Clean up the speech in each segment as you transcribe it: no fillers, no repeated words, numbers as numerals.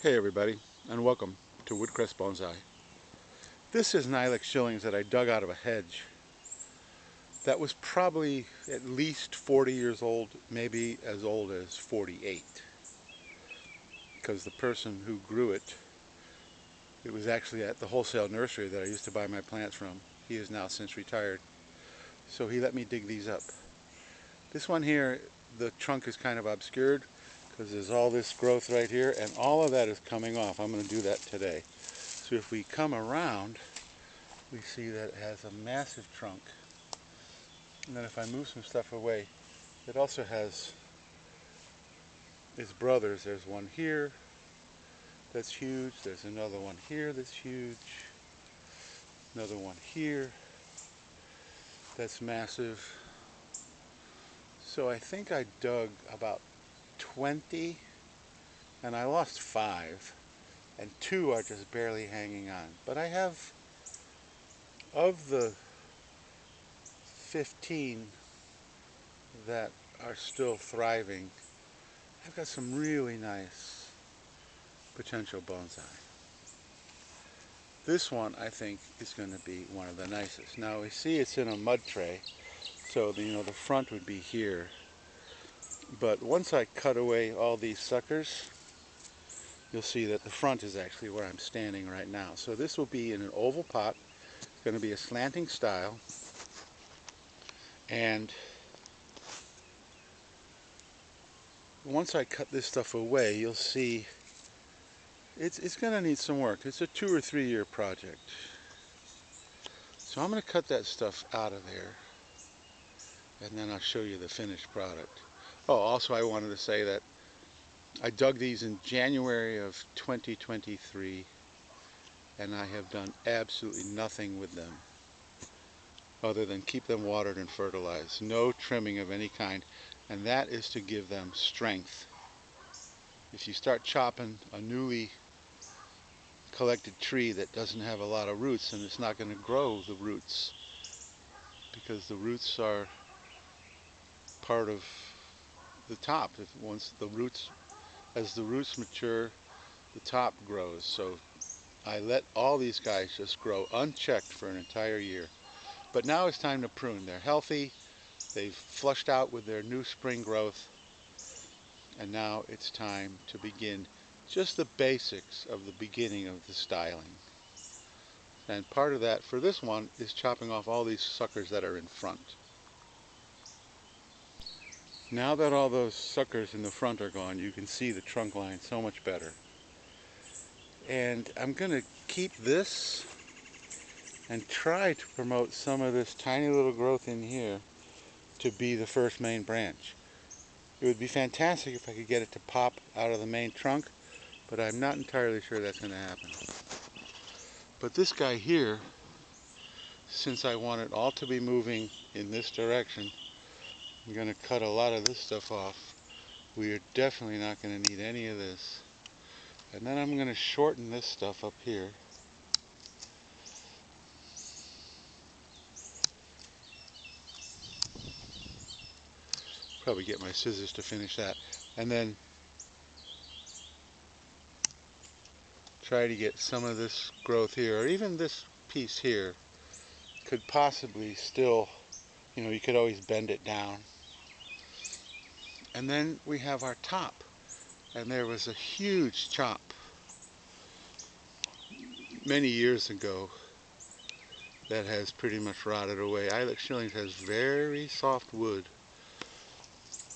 Hey everybody, and welcome to Woodcrest Bonsai. This is an Ilex Shillings that I dug out of a hedge that was probably at least 40 years old, maybe as old as 48. Because the person who grew it, it was actually at the wholesale nursery that I used to buy my plants from. He is now since retired. So he let me dig these up. This one here, the trunk is kind of obscured because there's all this growth right here, and all of that is coming off. I'm going to do that today. So if we come around, we see that it has a massive trunk. And then if I move some stuff away, it also has its brothers. There's one here that's huge. There's another one here that's huge. Another one here that's massive. So I think I dug about 20 and I lost 5 and 2 are just barely hanging on. But I have, of the 15 that are still thriving, I've got some really nice potential bonsai. This one I think is going to be one of the nicest. Now we see it's in a mud tray, so the front would be here. But once I cut away all these suckers, you'll see that the front is actually where I'm standing right now. So this will be in an oval pot. It's going to be a slanting style, and once I cut this stuff away, you'll see it's going to need some work. It's a 2 or 3 year project. So I'm going to cut that stuff out of there, and then I'll show you the finished product. Oh, also I wanted to say that I dug these in January of 2023, and I have done absolutely nothing with them other than keep them watered and fertilized. No trimming of any kind, and that is to give them strength. If you start chopping a newly collected tree that doesn't have a lot of roots, then it's not going to grow the roots, because the roots are part of the top. As the roots mature, the top grows. So I let all these guys just grow unchecked for an entire year. But now it's time to prune. They're healthy, they've flushed out with their new spring growth, and now it's time to begin just the basics of the beginning of the styling. And part of that for this one is chopping off all these suckers that are in front. Now that all those suckers in the front are gone, you can see the trunk line so much better. And I'm going to keep this and try to promote some of this tiny little growth in here to be the first main branch. It would be fantastic if I could get it to pop out of the main trunk, but I'm not entirely sure that's going to happen. But this guy here, since I want it all to be moving in this direction, I'm going to cut a lot of this stuff off. We are definitely not going to need any of this. And then I'm going to shorten this stuff up here. Probably get my scissors to finish that. And then try to get some of this growth here, or even this piece here could possibly still, you could always bend it down. And then we have our top. And there was a huge chop many years ago that has pretty much rotted away. Ilex Shillings has very soft wood.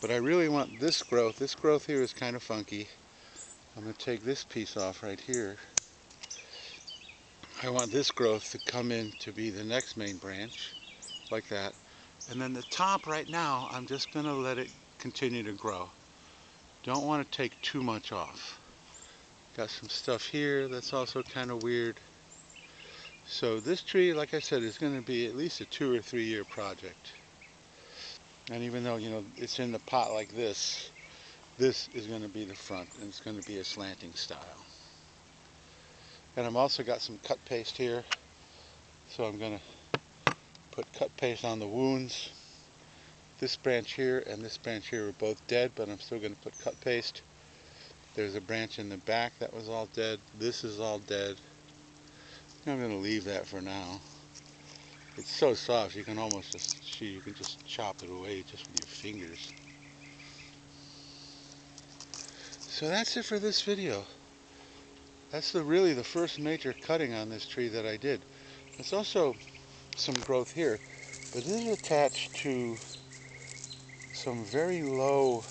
But I really want this growth. This growth here is kind of funky. I'm going to take this piece off right here. I want this growth to come in to be the next main branch, like that. And then the top right now, I'm just going to let it continue to grow. Don't want to take too much off. Got some stuff here that's also kind of weird. So this tree, like I said, is going to be at least a 2 or 3 year project. And even though, it's in the pot like this is going to be the front, and it's going to be a slanting style. And I've also got some cut paste here, so I'm going to put cut paste on the wounds. This branch here and this branch here are both dead, but I'm still going to put cut paste. There's a branch in the back that was all dead. This is all dead. I'm going to leave that for now. It's so soft you can almost just chop it away just with your fingers. So that's it for this video. That's really the first major cutting on this tree that I did. There's also some growth here, but it is attached to some very low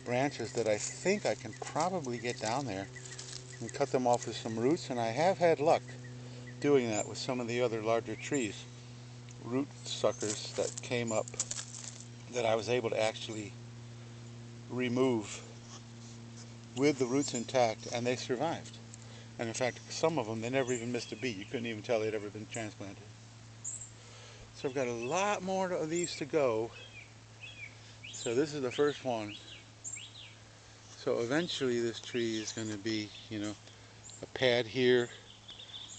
branches that I think I can probably get down there and cut them off with some roots, and I have had luck doing that with some of the other larger trees. Root suckers that came up that I was able to actually remove with the roots intact, and they survived. And in fact, some of them, they never even missed a beat. You couldn't even tell they'd ever been transplanted. So I've got a lot more of these to go. So this is the first one. So eventually this tree is going to be, a pad here,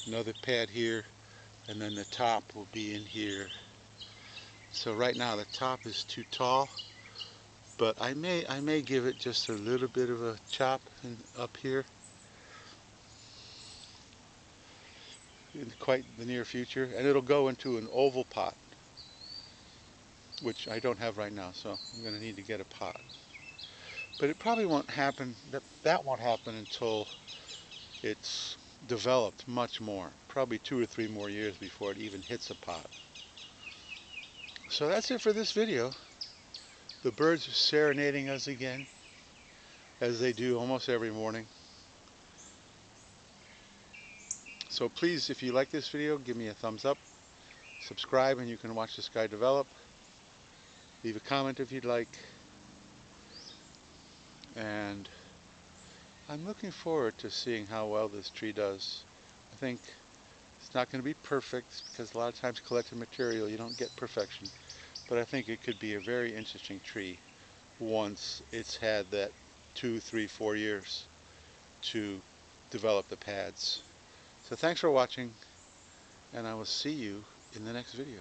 another pad here, and then the top will be in here. So right now the top is too tall, but I may give it just a little bit of a chop up here in quite the near future, and it'll go into an oval pot, which I don't have right now, so I'm going to need to get a pot. But it probably won't happen, that won't happen until it's developed much more. Probably 2 or 3 more years before it even hits a pot. So that's it for this video. The birds are serenading us again, as they do almost every morning. So please, if you like this video, give me a thumbs up. Subscribe and you can watch this guy develop. Leave a comment if you'd like. And I'm looking forward to seeing how well this tree does. I think it's not going to be perfect because a lot of times collected material you don't get perfection. But I think it could be a very interesting tree once it's had that 2, 3, 4 years to develop the pads. So thanks for watching, and I will see you in the next video.